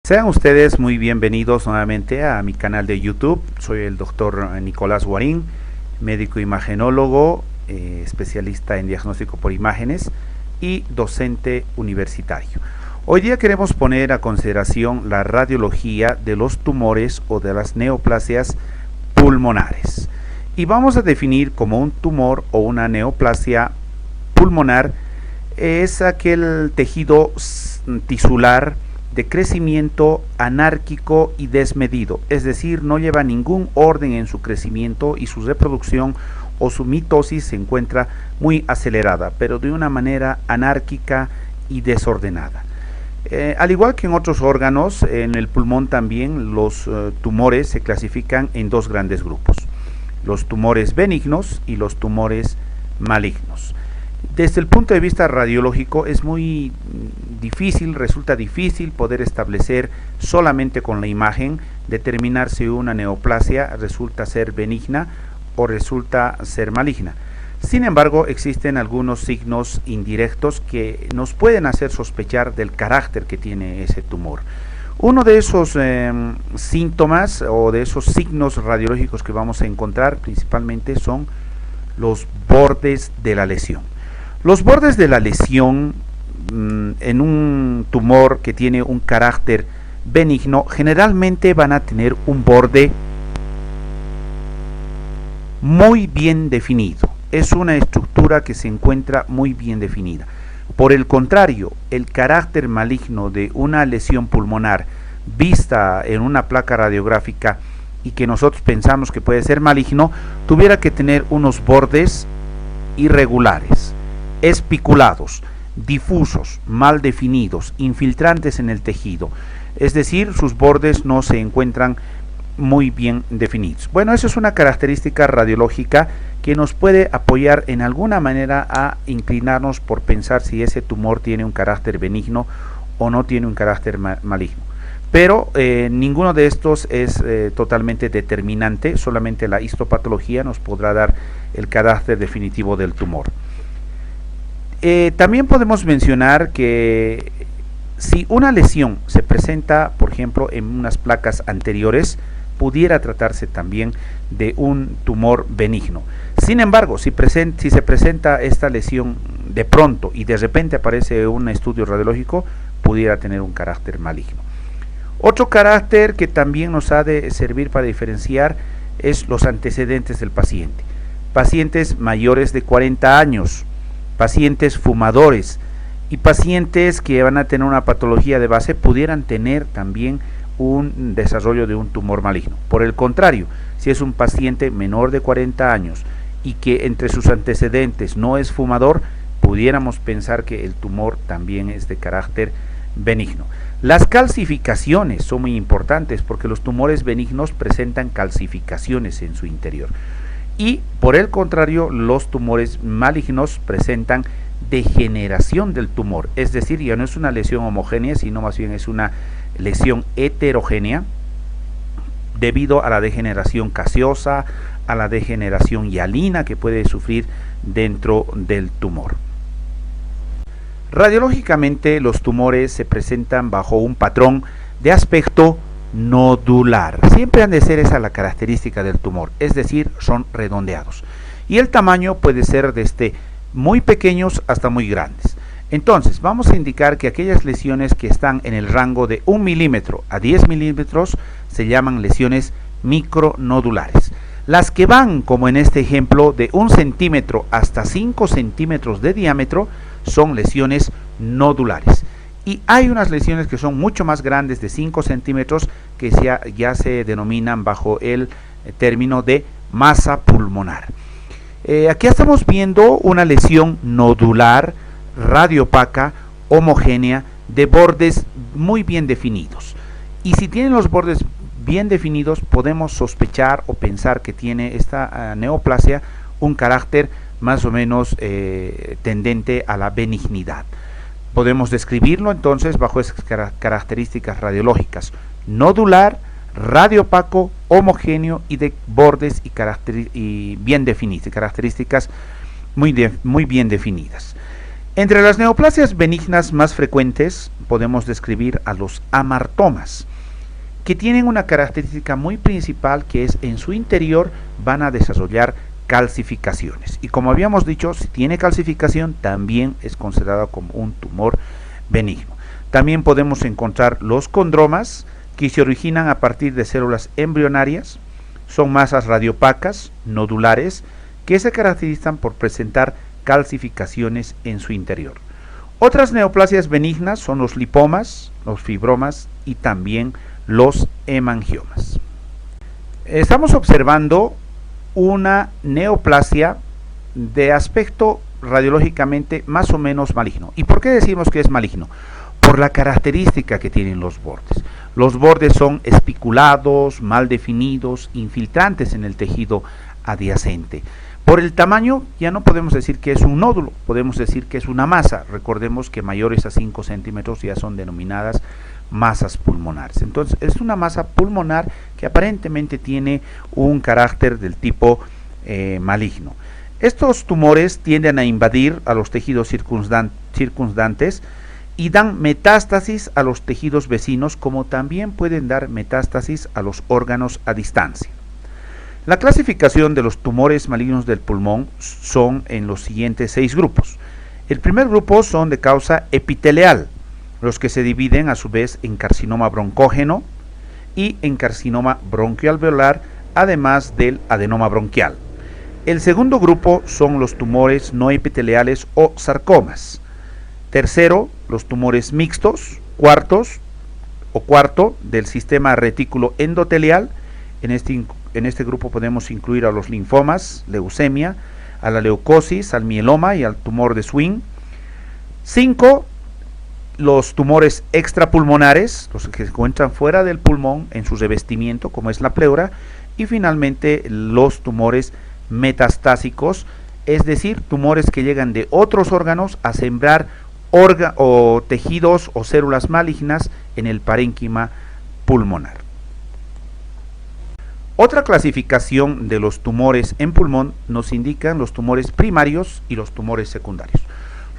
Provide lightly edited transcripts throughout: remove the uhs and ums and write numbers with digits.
Sean ustedes muy bienvenidos nuevamente a mi canal de YouTube. Soy el doctor Nicolás Guarín, médico imagenólogo, especialista en diagnóstico por imágenes y docente universitario. Hoy día queremos poner a consideración la radiología de los tumores o de las neoplasias pulmonares. Y vamos a definir como un tumor o una neoplasia pulmonar es aquel tejido tisular de crecimiento anárquico y desmedido, es decir, no lleva ningún orden en su crecimiento y su reproducción o su mitosis se encuentra muy acelerada, pero de una manera anárquica y desordenada. Al igual que en otros órganos, en el pulmón también los tumores se clasifican en dos grandes grupos, los tumores benignos y los tumores malignos. Desde el punto de vista radiológico es muy difícil, resulta difícil poder establecer solamente con la imagen, determinar si una neoplasia resulta ser benigna o resulta ser maligna. Sin embargo, existen algunos signos indirectos que nos pueden hacer sospechar del carácter que tiene ese tumor. Uno de esos síntomas o de esos signos radiológicos que vamos a encontrar principalmente son los bordes de la lesión. Los bordes de la lesión en un tumor que tiene un carácter benigno generalmente van a tener un borde muy bien definido. Es una estructura que se encuentra muy bien definida. Por el contrario, el carácter maligno de una lesión pulmonar vista en una placa radiográfica y que nosotros pensamos que puede ser maligno, tuviera que tener unos bordes irregulares, espiculados, difusos, mal definidos, infiltrantes en el tejido, es decir, sus bordes no se encuentran muy bien definidos. Bueno, eso es una característica radiológica que nos puede apoyar en alguna manera a inclinarnos por pensar si ese tumor tiene un carácter benigno o no tiene un carácter maligno. Pero ninguno de estos es totalmente determinante, solamente la histopatología nos podrá dar el carácter definitivo del tumor. También podemos mencionar que si una lesión se presenta, por ejemplo, en unas placas anteriores, pudiera tratarse también de un tumor benigno. Sin embargo, si se presenta esta lesión de pronto y de repente aparece un estudio radiológico, pudiera tener un carácter maligno. Otro carácter que también nos ha de servir para diferenciar es los antecedentes del paciente. Pacientes mayores de 40 años, pacientes fumadores y pacientes que van a tener una patología de base pudieran tener también un desarrollo de un tumor maligno. Por el contrario, si es un paciente menor de 40 años y que entre sus antecedentes no es fumador, pudiéramos pensar que el tumor también es de carácter benigno. Las calcificaciones son muy importantes porque los tumores benignos presentan calcificaciones en su interior. Y por el contrario, los tumores malignos presentan degeneración del tumor, es decir, ya no es una lesión homogénea, sino más bien es una lesión heterogénea debido a la degeneración caseosa, a la degeneración hialina que puede sufrir dentro del tumor. Radiológicamente, los tumores se presentan bajo un patrón de aspecto nodular. Siempre han de ser esa la característica del tumor, es decir, son redondeados. Y el tamaño puede ser desde muy pequeños hasta muy grandes. Entonces, vamos a indicar que aquellas lesiones que están en el rango de 1 milímetro a 10 milímetros se llaman lesiones micronodulares. Las que van, como en este ejemplo, de 1 centímetro hasta 5 centímetros de diámetro son lesiones nodulares. Y hay unas lesiones que son mucho más grandes, de 5 centímetros, que ya se denominan bajo el término de masa pulmonar. Aquí estamos viendo una lesión nodular, radiopaca, homogénea, de bordes muy bien definidos. Y si tienen los bordes bien definidos, podemos sospechar o pensar que tiene esta neoplasia un carácter más o menos tendente a la benignidad. Podemos describirlo entonces bajo esas características radiológicas: nodular, radiopaco, homogéneo y de bordes y bien definidos, características muy bien definidas. Entre las neoplasias benignas más frecuentes podemos describir a los amartomas, que tienen una característica muy principal, que es en su interior van a desarrollar calcificaciones. Y como habíamos dicho, si tiene calcificación también es considerado como un tumor benigno. También podemos encontrar los condromas, que se originan a partir de células embrionarias. Son masas radiopacas, nodulares, que se caracterizan por presentar calcificaciones en su interior. Otras neoplasias benignas son los lipomas, los fibromas y también los hemangiomas. Estamos observando una neoplasia de aspecto radiológicamente más o menos maligno. ¿Y por qué decimos que es maligno? Por la característica que tienen los bordes. Los bordes son espiculados, mal definidos, infiltrantes en el tejido adyacente. Por el tamaño ya no podemos decir que es un nódulo, podemos decir que es una masa. Recordemos que mayores a 5 centímetros ya son denominadas masas pulmonares. Entonces es una masa pulmonar que aparentemente tiene un carácter del tipo maligno. Estos tumores tienden a invadir a los tejidos circundantes y dan metástasis a los tejidos vecinos, como también pueden dar metástasis a los órganos a distancia. La clasificación de los tumores malignos del pulmón son en los siguientes 6 grupos. El primer grupo son de causa epitelial, los que se dividen a su vez en carcinoma broncógeno y en carcinoma bronquialveolar, además del adenoma bronquial. El segundo grupo son los tumores no epiteliales o sarcomas. Tercero, los tumores mixtos, cuarto del sistema retículo endotelial. En este grupo podemos incluir a los linfomas, leucemia, a la leucosis, al mieloma y al tumor de Swing. 5. Los tumores extrapulmonares, los que se encuentran fuera del pulmón en su revestimiento, como es la pleura. Y finalmente los tumores metastásicos, es decir, tumores que llegan de otros órganos a sembrar tejidos o células malignas en el parénquima pulmonar. Otra clasificación de los tumores en pulmón nos indican los tumores primarios y los tumores secundarios.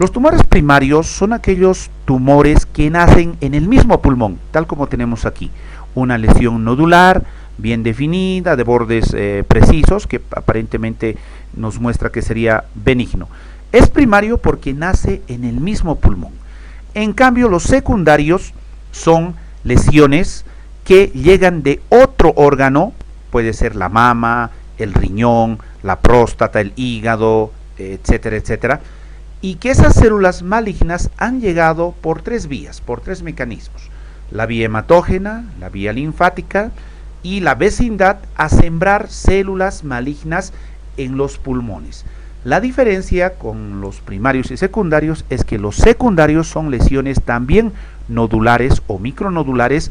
Los tumores primarios son aquellos tumores que nacen en el mismo pulmón, tal como tenemos aquí, una lesión nodular bien definida, de bordes precisos, que aparentemente nos muestra que sería benigno. Es primario porque nace en el mismo pulmón. En cambio, los secundarios son lesiones que llegan de otro órgano, puede ser la mama, el riñón, la próstata, el hígado, etcétera, etcétera, y que esas células malignas han llegado por 3 vías, por 3 mecanismos: la vía hematógena, la vía linfática y la vecindad, a sembrar células malignas en los pulmones. La diferencia con los primarios y secundarios es que los secundarios son lesiones también nodulares o micronodulares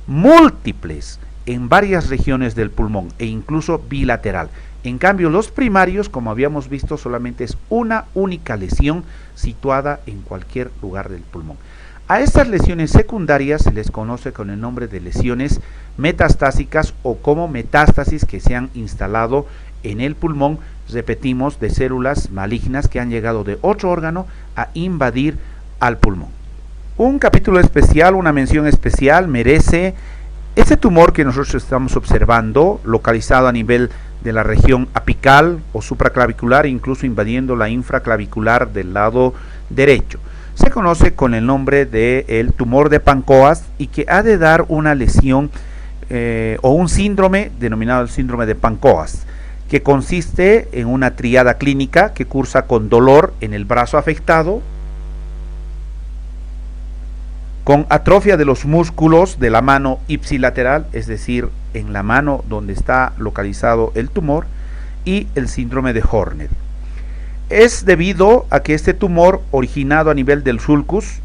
múltiples en varias regiones del pulmón e incluso bilateral. En cambio, los primarios, como habíamos visto, solamente es una única lesión situada en cualquier lugar del pulmón. A estas lesiones secundarias se les conoce con el nombre de lesiones metastásicas o como metástasis que se han instalado en el pulmón, repetimos, de células malignas que han llegado de otro órgano a invadir al pulmón. Un capítulo especial, una mención especial merece este tumor que nosotros estamos observando, localizado a nivel de la región apical o supraclavicular, incluso invadiendo la infraclavicular del lado derecho. Se conoce con el nombre de el tumor de Pancoast y que ha de dar una lesión o un síndrome denominado el síndrome de Pancoast, que consiste en una tríada clínica que cursa con dolor en el brazo afectado, con atrofia de los músculos de la mano ipsilateral, es decir, en la mano donde está localizado el tumor, y el síndrome de Horner. Es debido a que este tumor, originado a nivel del sulcus,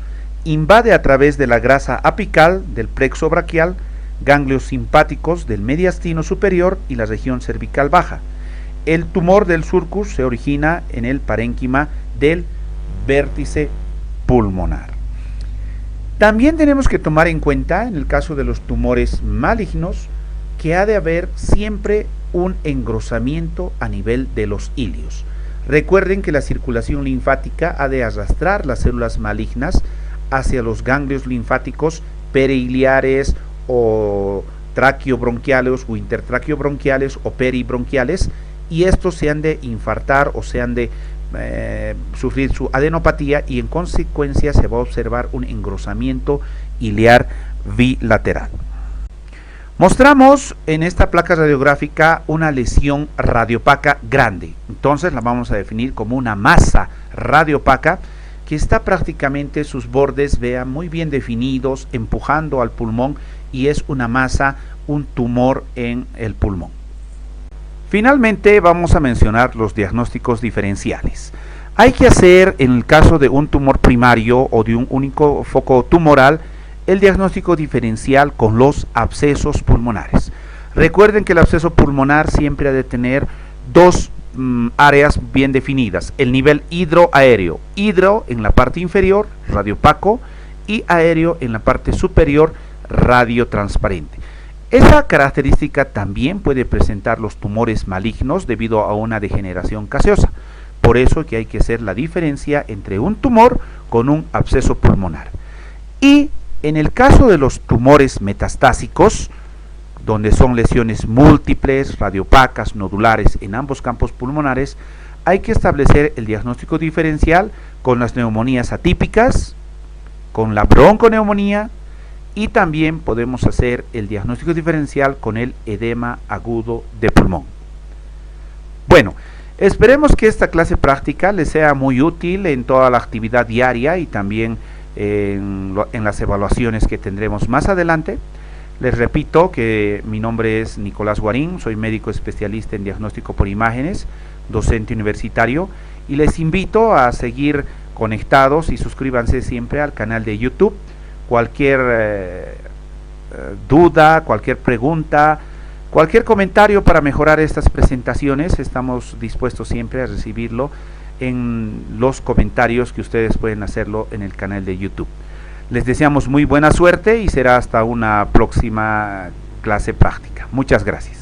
invade a través de la grasa apical, del plexo braquial, ganglios simpáticos del mediastino superior y la región cervical baja. El tumor del sulcus se origina en el parénquima del vértice pulmonar. También tenemos que tomar en cuenta, en el caso de los tumores malignos, que ha de haber siempre un engrosamiento a nivel de los ilios. Recuerden que la circulación linfática ha de arrastrar las células malignas hacia los ganglios linfáticos periliares o traqueobronquiales o intertraqueobronquiales o peribronquiales, y estos se han de infartar o se han de sufrir su adenopatía, y en consecuencia se va a observar un engrosamiento ilear bilateral. Mostramos en esta placa radiográfica una lesión radiopaca grande. Entonces la vamos a definir como una masa radiopaca que está prácticamente sus bordes, vean, muy bien definidos, empujando al pulmón, y es una masa, un tumor en el pulmón. Finalmente vamos a mencionar los diagnósticos diferenciales. Hay que hacer, en el caso de un tumor primario o de un único foco tumoral, el diagnóstico diferencial con los abscesos pulmonares. Recuerden que el absceso pulmonar siempre ha de tener dos áreas bien definidas: el nivel hidroaéreo, hidro en la parte inferior, radiopaco, y aéreo en la parte superior, radiotransparente. Esa característica también puede presentar los tumores malignos debido a una degeneración gaseosa. Por eso que hay que hacer la diferencia entre un tumor con un absceso pulmonar. Y en el caso de los tumores metastásicos, donde son lesiones múltiples, radiopacas, nodulares en ambos campos pulmonares, hay que establecer el diagnóstico diferencial con las neumonías atípicas, con la bronconeumonía, y también podemos hacer el diagnóstico diferencial con el edema agudo de pulmón. Bueno, esperemos que esta clase práctica les sea muy útil en toda la actividad diaria y también en las evaluaciones que tendremos más adelante. Les repito que mi nombre es Nicolás Guarín, soy médico especialista en diagnóstico por imágenes, docente universitario, y les invito a seguir conectados y suscríbanse siempre al canal de YouTube. Cualquier duda, cualquier pregunta, cualquier comentario para mejorar estas presentaciones, estamos dispuestos siempre a recibirlo en los comentarios que ustedes pueden hacerlo en el canal de YouTube. Les deseamos muy buena suerte y será hasta una próxima clase práctica. Muchas gracias.